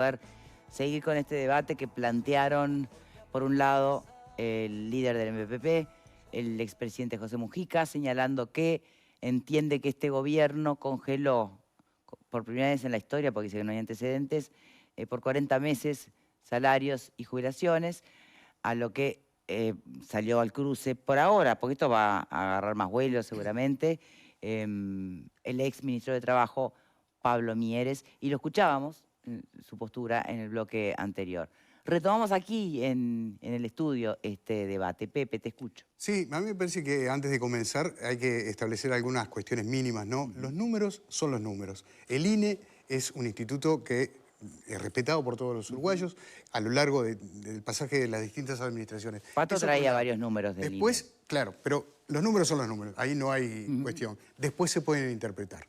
poder seguir con este debate que plantearon, por un lado, el líder del MPP, el expresidente José Mujica, señalando que entiende que este gobierno congeló, por primera vez en la historia, porque dice que no hay antecedentes, por 40 meses salarios y jubilaciones, a lo que salió al cruce por ahora, porque esto va a agarrar más vuelo seguramente, el ex ministro de Trabajo, Pablo Mieres, y lo escuchábamos, su postura en el bloque anterior. Retomamos aquí en el estudio este debate. Pepe, te escucho. Sí, a mí me parece que antes de comenzar hay que establecer algunas cuestiones mínimas, ¿no? Los números son los números. El INE es un instituto que es respetado por todos los uruguayos a lo largo del pasaje de las distintas administraciones. Pato traía varios números del Después, INE. claro, pero los números son los números, ahí no hay cuestión. Después se pueden interpretar.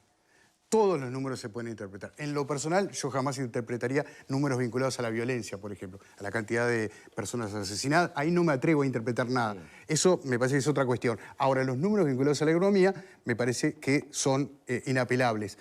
Todos los números se pueden interpretar. En lo personal, yo jamás interpretaría números vinculados a la violencia, por ejemplo, a la cantidad de personas asesinadas. Ahí no me atrevo a interpretar nada. Sí. Eso me parece que es otra cuestión. Ahora, los números vinculados a la economía me parece que son inapelables.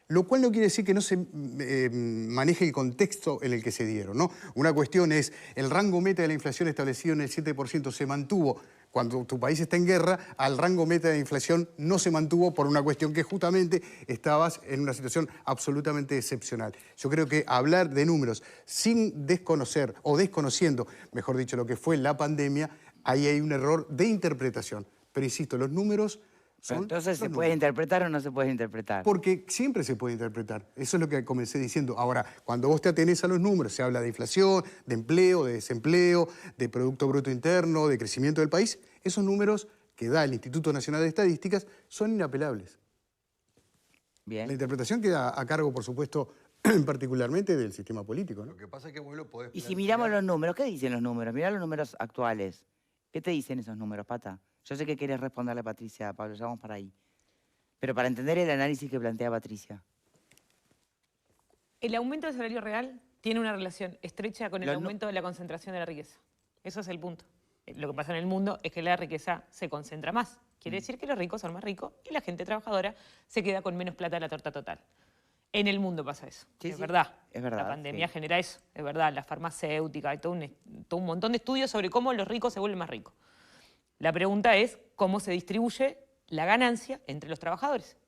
Lo cual no quiere decir que no se maneje el contexto en el que se dieron, ¿no? Una cuestión es, el rango meta de la inflación establecido en el 7% se mantuvo. Cuando tu país está en guerra, al rango meta de inflación no se mantuvo por una cuestión que justamente estabas en una situación absolutamente excepcional. Yo creo que hablar de números sin desconocer, o desconociendo, mejor dicho, lo que fue la pandemia, ahí hay un error de interpretación. Pero insisto, los números son... Entonces, ¿se puede interpretar o no se puede interpretar? Porque siempre se puede interpretar. Eso es lo que comencé diciendo. Ahora, cuando vos te atenés a los números, se habla de inflación, de empleo, de desempleo, de Producto Bruto Interno, de crecimiento del país. Esos números que da el Instituto Nacional de Estadísticas son inapelables. Bien. La interpretación queda a cargo, por supuesto, particularmente del sistema político, ¿no? Lo que pasa es que vos lo podés plantear. Y si miramos los números, ¿qué dicen los números? Mirá los números actuales. ¿Qué te dicen esos números, Pata? Yo sé que querés responderle a Patricia, Pablo, ya vamos para ahí. Pero para entender el análisis que plantea Patricia. El aumento del salario real tiene una relación estrecha con el aumento de la concentración de la riqueza. Eso es el punto. Lo que pasa en el mundo es que la riqueza se concentra más. Quiere decir que los ricos son más ricos y la gente trabajadora se queda con menos plata de la torta total. En el mundo pasa eso. Sí, es verdad. Es verdad. La pandemia genera eso. Es verdad. La farmacéutica, hay todo un montón de estudios sobre cómo los ricos se vuelven más ricos. La pregunta es cómo se distribuye la ganancia entre los trabajadores.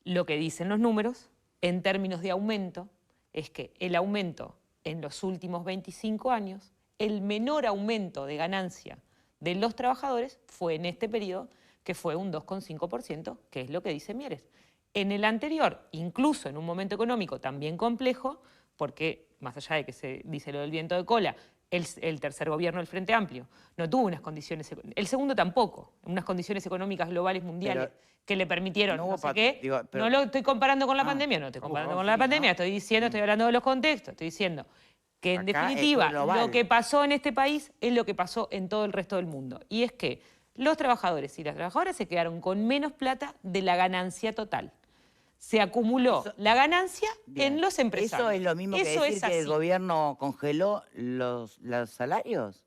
Lo que dicen los números, en términos de aumento, es que el aumento en los últimos 25 años, el menor aumento de ganancia de los trabajadores fue en este periodo, que fue un 2,5%, que es lo que dice Mieres. En el anterior, incluso en un momento económico también complejo, porque más allá de que se dice lo del viento de cola, el tercer gobierno del Frente Amplio no tuvo unas condiciones, el segundo tampoco, unas condiciones económicas globales mundiales que le permitieron, no sé qué. No lo estoy comparando con la pandemia, no estoy comparando con la pandemia, estoy diciendo, estoy hablando de los contextos, estoy diciendo que en definitiva lo que pasó en este país es lo que pasó en todo el resto del mundo. Y es que los trabajadores y las trabajadoras se quedaron con menos plata de la ganancia total. Se acumuló la ganancia en los empresarios. ¿Eso es lo mismo que decir que el gobierno congeló los salarios?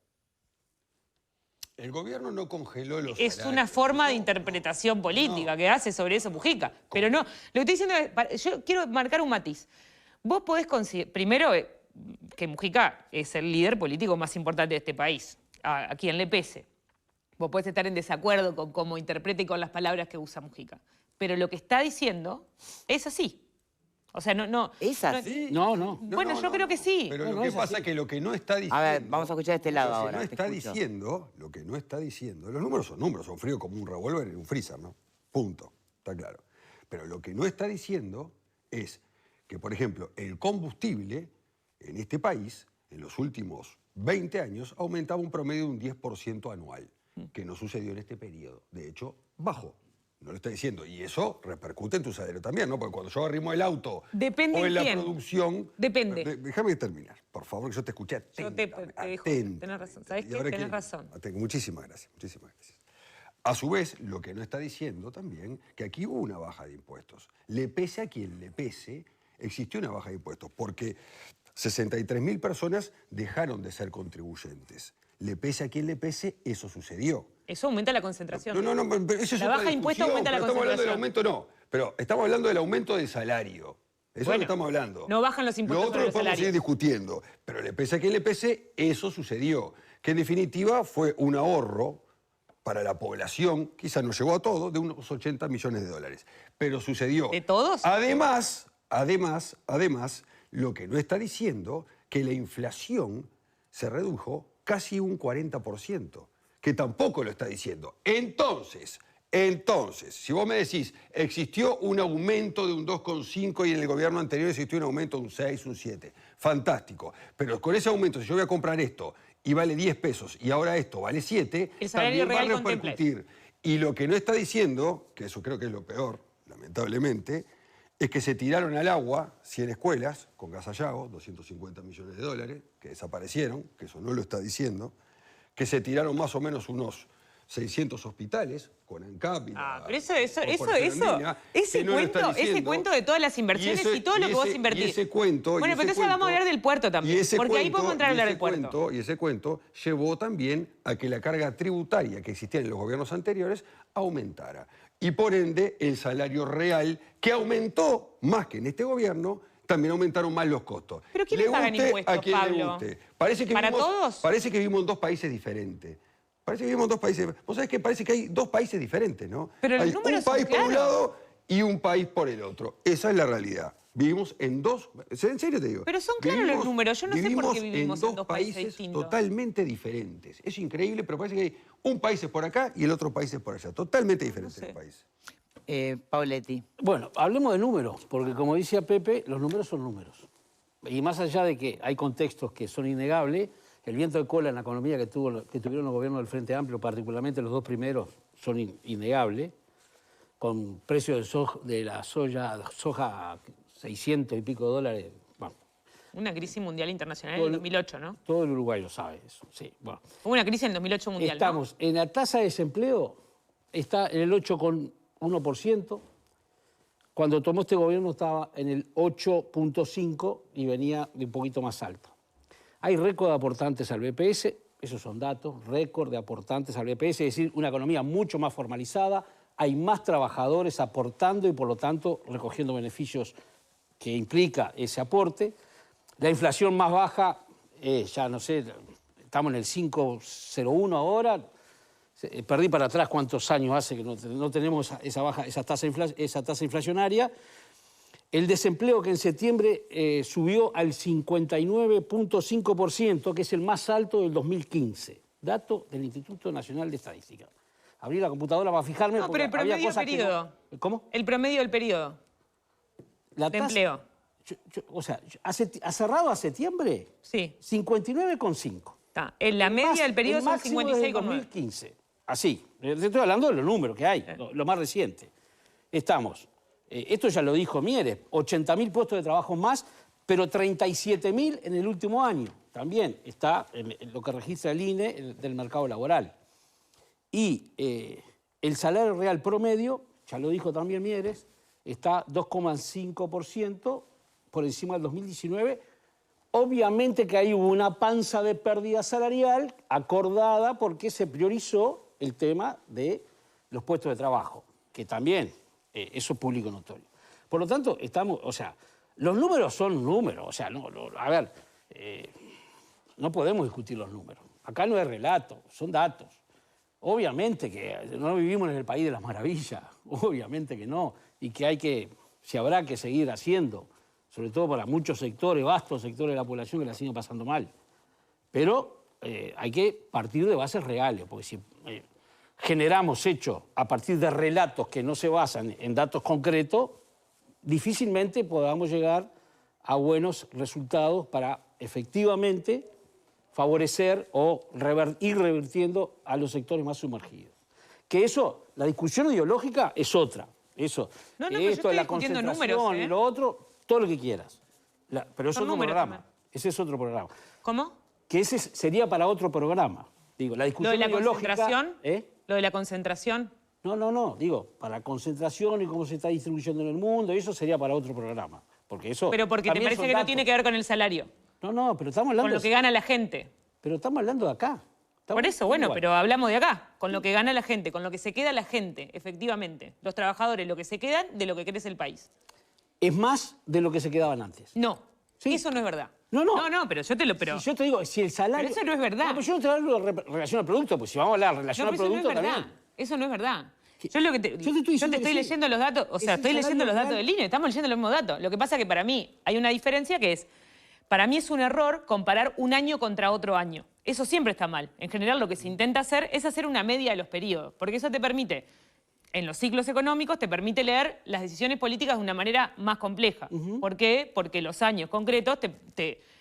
El gobierno no congeló los salarios. Es una forma de interpretación política que hace sobre eso Mujica. Pero no, lo que estoy diciendo es, yo quiero marcar un matiz. Vos podés considerar, primero, que Mujica es el líder político más importante de este país, a quien le pese. Vos podés estar en desacuerdo con cómo interpreta y con las palabras que usa Mujica. Pero lo que está diciendo es así. O sea, no... ¿Es así? No. Bueno, yo creo que sí. Pero lo que pasa es que lo que no está diciendo... A ver, vamos a escuchar este lado ahora. Lo que no está diciendo, los números, son fríos como un revólver en un freezer, ¿no? Punto, está claro. Pero lo que no está diciendo es que, por ejemplo, el combustible en este país, en los últimos 20 años, aumentaba un promedio de un 10% anual, que no sucedió en este periodo. De hecho, bajó. No lo está diciendo. Y eso repercute en tu salario también, ¿no? Porque cuando yo arrimo el auto depende o en la producción... Depende. Déjame terminar, por favor, que yo te escuché atentamente. Yo te dejo. Tenés razón. ¿Sabés qué? Tenés razón. Muchísimas gracias, muchísimas gracias. A su vez, lo que no está diciendo también, que aquí hubo una baja de impuestos. Le pese a quien le pese, existió una baja de impuestos, porque 63.000 personas dejaron de ser contribuyentes. Le pese a quien le pese, eso sucedió. Eso aumenta la concentración. Eso es la baja de impuestos aumenta la concentración. Estamos hablando del aumento, no. Pero estamos hablando del aumento del salario. Eso es lo Bueno, que estamos hablando. no bajan los impuestos Lo otro sobre lo los podemos seguir salarios. discutiendo. Pero le pese a quien le pese, eso sucedió. Que en definitiva fue un ahorro para la población, quizás no llegó a todo, de unos 80 millones de dólares. Pero sucedió. ¿De todos? Además, lo que no está diciendo que la inflación se redujo casi un 40%, que tampoco lo está diciendo. Entonces, si vos me decís, existió un aumento de un 2,5 y en el gobierno anterior existió un aumento de un 6, un 7, fantástico. Pero con ese aumento, si yo voy a comprar esto y vale 10 pesos y ahora esto vale 7, El salario también va a real contempla repercutir. Y lo que no está diciendo, que eso creo que es lo peor, lamentablemente, es que se tiraron al agua 100 escuelas con gas Sayago, 250 millones de dólares, que desaparecieron, que eso no lo está diciendo, que se tiraron más o menos unos 600 hospitales con ANCAP y la Pero Corporación Andina, que no lo está ese diciendo. cuento de todas las inversiones y todo lo que vos invertís. Y ese cuento... Bueno, pero entonces vamos a hablar del puerto también, porque ahí podemos entrar a hablar del puerto. Y ese cuento llevó también a que la carga tributaria que existía en los gobiernos anteriores aumentara. Y por ende, el salario real, que aumentó más que en este gobierno, también aumentaron más los costos. ¿Pero quiénes pagan impuestos, a quien le Pablo? guste. ¿Para todos? Parece que vivimos en dos países diferentes. Parece que vivimos en dos países. Vos sabés que parece que hay dos países diferentes, ¿no? Pero los hay números un país son por un claros. lado y un país por el otro. Esa es la realidad. Vivimos en dos... En serio te digo. Pero son claros los números. Yo no sé por qué vivimos en dos países distintos. Totalmente diferentes. Es increíble, pero parece que hay un país es por acá y el otro país es por allá. Totalmente diferentes los países. Pauletti. Bueno, hablemos de números, porque como decía Pepe, los números son números. Y más allá de que hay contextos que son innegables, el viento de cola en la economía que tuvieron los gobiernos del Frente Amplio, particularmente los dos primeros, son innegables, con precios de la soja 600 y pico de dólares. Bueno, Una crisis mundial internacional en el 2008, ¿no? todo el Uruguay lo sabe eso, sí. Bueno. Hubo una crisis en el 2008 mundial, Estamos en la tasa de desempleo, está en el 8,1%. Cuando tomó este gobierno estaba en el 8,5% y venía de un poquito más alto. Hay récord de aportantes al BPS, esos son datos, récord de aportantes al BPS, es decir, una economía mucho más formalizada, hay más trabajadores aportando y por lo tanto recogiendo beneficios que implica ese aporte. La inflación más baja, ya no sé, estamos en el 5,01 ahora. Perdí para atrás cuántos años hace que no tenemos esa tasa inflacionaria. El desempleo que en septiembre subió al 59,5%, que es el más alto del 2015. Dato del Instituto Nacional de Estadística. Abrí la computadora para fijarme. No, pero el promedio del periodo. ¿Cómo? El promedio del periodo de empleo. O sea, ¿ha cerrado a septiembre? Sí. 59,5. Está. En la media del periodo son 56,9. 2015. Así. Estoy hablando de los números que hay, lo más reciente. Estamos. Esto ya lo dijo Mieres, 80.000 puestos de trabajo más, pero 37.000 en el último año. También está en lo que registra el INE del mercado laboral. Y el salario real promedio, ya lo dijo también Mieres, está 2,5% por encima del 2019. Obviamente que ahí hubo una panza de pérdida salarial acordada porque se priorizó el tema de los puestos de trabajo, que también eso es público notorio. Por lo tanto, los números son números. O sea, no podemos discutir los números. Acá no es relato, son datos. Obviamente que no vivimos en el país de las maravillas, obviamente que no, y que se habrá que seguir haciendo, sobre todo para muchos sectores, vastos sectores de la población que la siguen pasando mal. Pero hay que partir de bases reales, porque si generamos hechos a partir de relatos que no se basan en datos concretos, difícilmente podamos llegar a buenos resultados para efectivamente favorecer o ir revirtiendo a los sectores más sumergidos. Que eso, la discusión ideológica es otra. Eso, No, pero esto de la discutiendo concentración números, y lo otro, todo lo que quieras. Pero es Son otro números programa. también. Ese es otro programa. ¿Cómo? Que ese sería para otro programa. Digo, la ¿Lo discusión de la ideológica... concentración? ¿Eh? ¿Lo de la concentración? No, digo, para concentración y cómo se está distribuyendo en el mundo, eso sería para otro programa. Porque eso Pero porque te también parece son que no datos. tiene que ver con el salario, No, pero estamos hablando... con lo que gana la gente. Pero estamos hablando de acá. Por eso, bueno, igual. pero hablamos de acá, con lo que gana la gente, con lo que se queda la gente, efectivamente. Los trabajadores, lo que se quedan de lo que crece el país. es más de lo que se quedaban antes. No, Sí. eso no es verdad. No, no. No, pero yo te lo... Pero, Si yo te digo, si el salario... pero eso no es verdad. No, pero yo no te hablo de relación al producto, pues si vamos a hablar de relación no, al pero eso no producto es verdad. también. Eso no es verdad. Yo lo que te Yo te estoy diciendo que sí. leyendo los datos, o sea, Es el estoy leyendo los salario datos real. del INE, estamos leyendo los mismos datos. Lo que pasa es que para mí hay una diferencia que es, para mí es un error comparar un año contra otro año. Eso siempre está mal. En general lo que se intenta hacer es hacer una media de los periodos, porque eso te permite, en los ciclos económicos, te permite leer las decisiones políticas de una manera más compleja. ¿Por qué? Porque los años concretos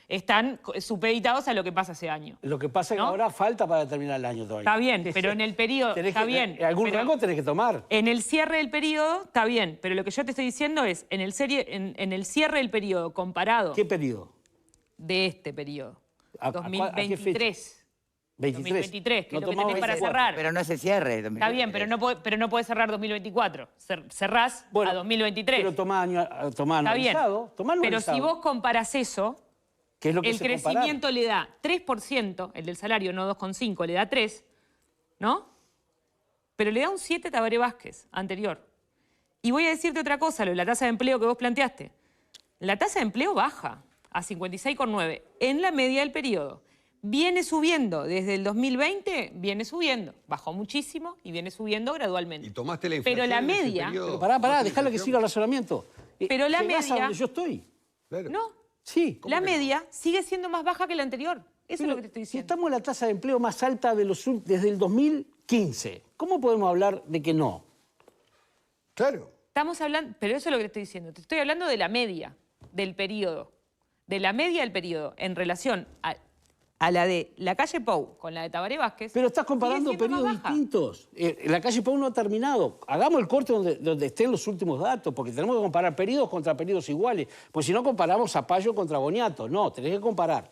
están supeditados a lo que pasa ese año. Lo que pasa es que ¿No? ahora falta para terminar el año todavía. Está bien, pero en el periodo... Está bien. Algún pero rango tenés que tomar. en el cierre del periodo, está bien, pero lo que yo te estoy diciendo es, en el cierre del periodo comparado ¿Qué periodo? de este periodo, ¿A qué fecha? 2023, 2023, que es lo que tenés para 24. cerrar. Pero no es el cierre. Está bien, pero no podés cerrar 2024. Cerrás a 2023. Pero tomá Está bien. anualizado. Tomá Pero anualizado. si vos comparás eso, ¿Qué es lo que el se compara? crecimiento le da 3%, el del salario no 2,5, le da 3, ¿no? Pero le da un 7 Tabaré Vázquez, anterior. Y voy a decirte otra cosa, lo de la tasa de empleo que vos planteaste. La tasa de empleo baja a 56,9 en la media del periodo. Viene subiendo, desde el 2020 viene subiendo. Bajó muchísimo y viene subiendo gradualmente. Y tomaste la inflación Pero la en ese media... periodo. Pará, ¿Tomaste la dejala que inflación? siga el razonamiento. Pero la Llegás media- a donde yo estoy. Claro. No, Sí. la media sigue siendo más baja que la anterior. Eso es lo que te estoy Si diciendo. estamos en la tasa de empleo más alta desde el 2015, ¿cómo podemos hablar de que no? Claro. Estamos hablando, pero eso es lo que te estoy diciendo. Te estoy hablando de la media del periodo. De la media del periodo en relación a la de la calle Pou con la de Tabaré Vázquez. Pero estás comparando sigue siendo periodos más baja. distintos. La calle Pau no ha terminado. Hagamos el corte donde estén los últimos datos, porque tenemos que comparar periodos contra periodos iguales. Pues si no comparamos Zapallo contra Boniato. No, tenés que comparar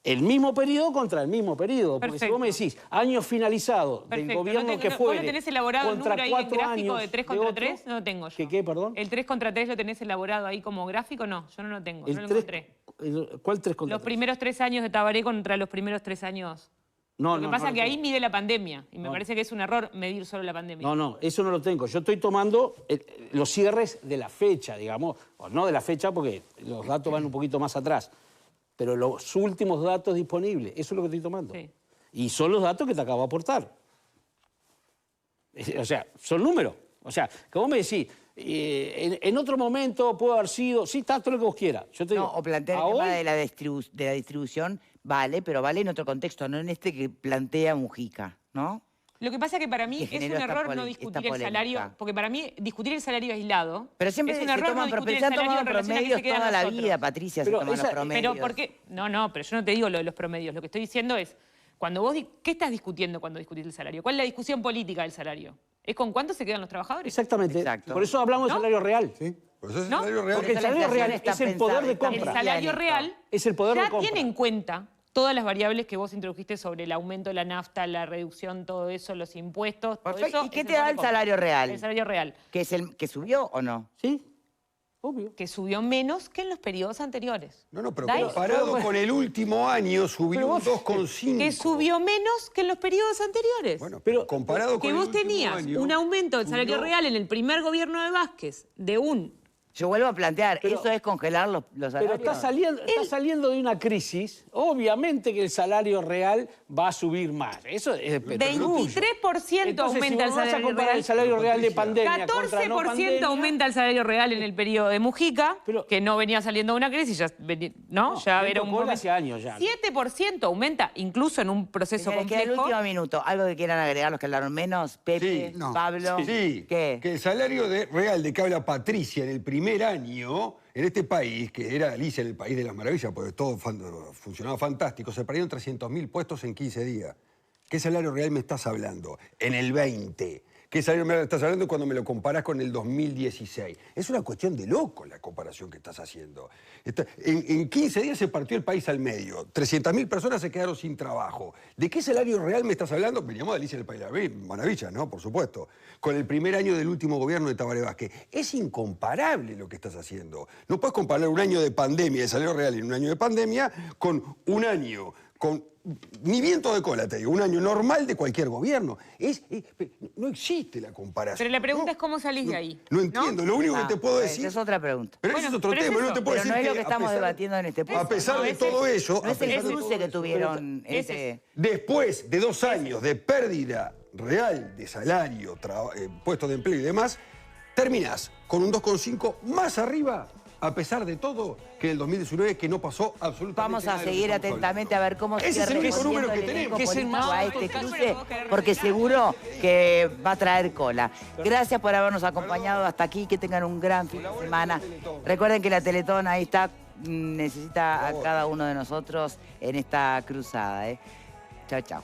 el mismo periodo contra el mismo periodo. Porque si vos me decís año finalizado del Perfecto. gobierno que ¿Vos fue lo tenés elaborado en contra número ahí en 4 gráfico años de 3 contra otro? 3? No lo tengo yo. ¿Qué, perdón? ¿El 3 contra 3 lo tenés elaborado ahí como gráfico? No, yo no lo tengo, no lo encontré. ¿Cuál 3 contra Los 3? primeros 3 años de Tabaré contra los primeros 3 años. No, Lo que no, pasa no es que lo ahí tengo. mide la pandemia y me parece que es un error medir solo la pandemia. No, eso no lo tengo. Yo estoy tomando los cierres de la fecha, digamos. O no de la fecha porque los datos van un poquito más atrás. Pero los últimos datos disponibles, eso es lo que estoy tomando. Sí. Y son los datos que te acabo de aportar. O sea, son números. O sea, que vos me decís, en otro momento puede haber sido, sí, está todo lo que vos quieras. Yo te No, digo, o plantear a el tema hoy- de la distribución, vale, pero vale en otro contexto, no en este que plantea Mujica, ¿no? Lo que pasa es que para mí Que es generó un esta error no esta discutir el polémica. salario, porque para mí discutir el salario aislado Pero siempre es un se error toman no discutir el promedios, se han salario tomado en relación a qué promedios se queda toda la nosotros. vida, Patricia, Pero se toman los esa- promedios. Pero ¿por qué? No, pero yo no te digo lo de los promedios. Lo que estoy diciendo es, cuando vos, ¿qué estás discutiendo cuando discutís el salario? ¿Cuál es la discusión política del salario? ¿Es con cuánto se quedan los trabajadores? Exactamente. Exacto. Por eso hablamos ¿No? del salario real. ¿Sí? Pues eso es ¿No? salario real. Porque el Esa salario inflación real está es el poder de pensada, El compra. está salario esto. real Es el poder de ya compra. tiene en cuenta todas las variables que vos introdujiste sobre el aumento de la nafta, la reducción, todo eso, los impuestos, todo Perfecto. eso. ¿Y qué es te poder da de el compra. salario real? El salario real, ¿Que es el que subió o no? Sí, obvio. que subió menos que en los periodos anteriores. No, pero Da eso. comparado con el último año subió un 2,5. Que subió menos que en los periodos anteriores. Bueno, Pero- pero comparado que con vos el último tenías año, un aumento del salario subió- real en el primer gobierno de Vázquez de un... Yo vuelvo a plantear, Pero- ¿eso es congelar los Pero salarios? está saliendo de una crisis, obviamente que el salario real va a subir más. Eso es 23% Entonces, aumenta si el vos vas a salario comparar real. el salario real de Patricia, pandemia contra no 14% pandemia, aumenta el salario real en el periodo de Mujica, Pero- que no venía saliendo de una crisis, ya, ¿no? Ya viento era un cola momento. hace años ya. 7% aumenta, incluso en un proceso Les queda el complejo. último minuto. ¿Algo que quieran agregar los que hablaron menos? Pepe, Sí. No. Pablo. Sí, ¿Qué? que el salario real de que habla Patricia en el primer año en este país, que era Alicia en el País de las Maravillas, porque todo funcionaba fantástico, se perdieron 300.000 puestos en 15 días. ¿Qué salario real me estás hablando? En el 20. ¿Qué salario real me estás hablando cuando me lo comparás con el 2016? Es una cuestión de loco la comparación que estás haciendo. En 15 días se partió el país al medio. 300.000 personas se quedaron sin trabajo. ¿De qué salario real me estás hablando? Veníamos de Alicia en el País de las Maravillas, ¿no? Por supuesto. Con el primer año del último gobierno de Tabaré Vázquez. Es incomparable lo que estás haciendo. No puedes comparar un año de pandemia, de salario real en un año de pandemia, con un año ni viento de cola, te digo, un año normal de cualquier gobierno. No existe la comparación. Pero la pregunta es cómo salís de ahí. No entiendo, lo único que te puedo decir... Esa es otra pregunta. Pero ese es otro tema, no te puedo decir no es que lo que estamos debatiendo en este punto. A pesar de todo eso... No es el cruce que tuvieron... Después de 2 años de pérdida real de salario, puestos de empleo y demás, terminás con un 2,5 más arriba, a pesar de todo, que en el 2019, que no pasó absolutamente Vamos nada. a seguir atentamente a ver cómo Ese es el único número que tenemos. Que es el más a alto este del cruce, caso. porque seguro que va a traer cola. Gracias por habernos acompañado hasta aquí, que tengan un gran fin de semana. Recuerden que la Teletón ahí está, necesita a cada uno de nosotros en esta cruzada. Chao, chao.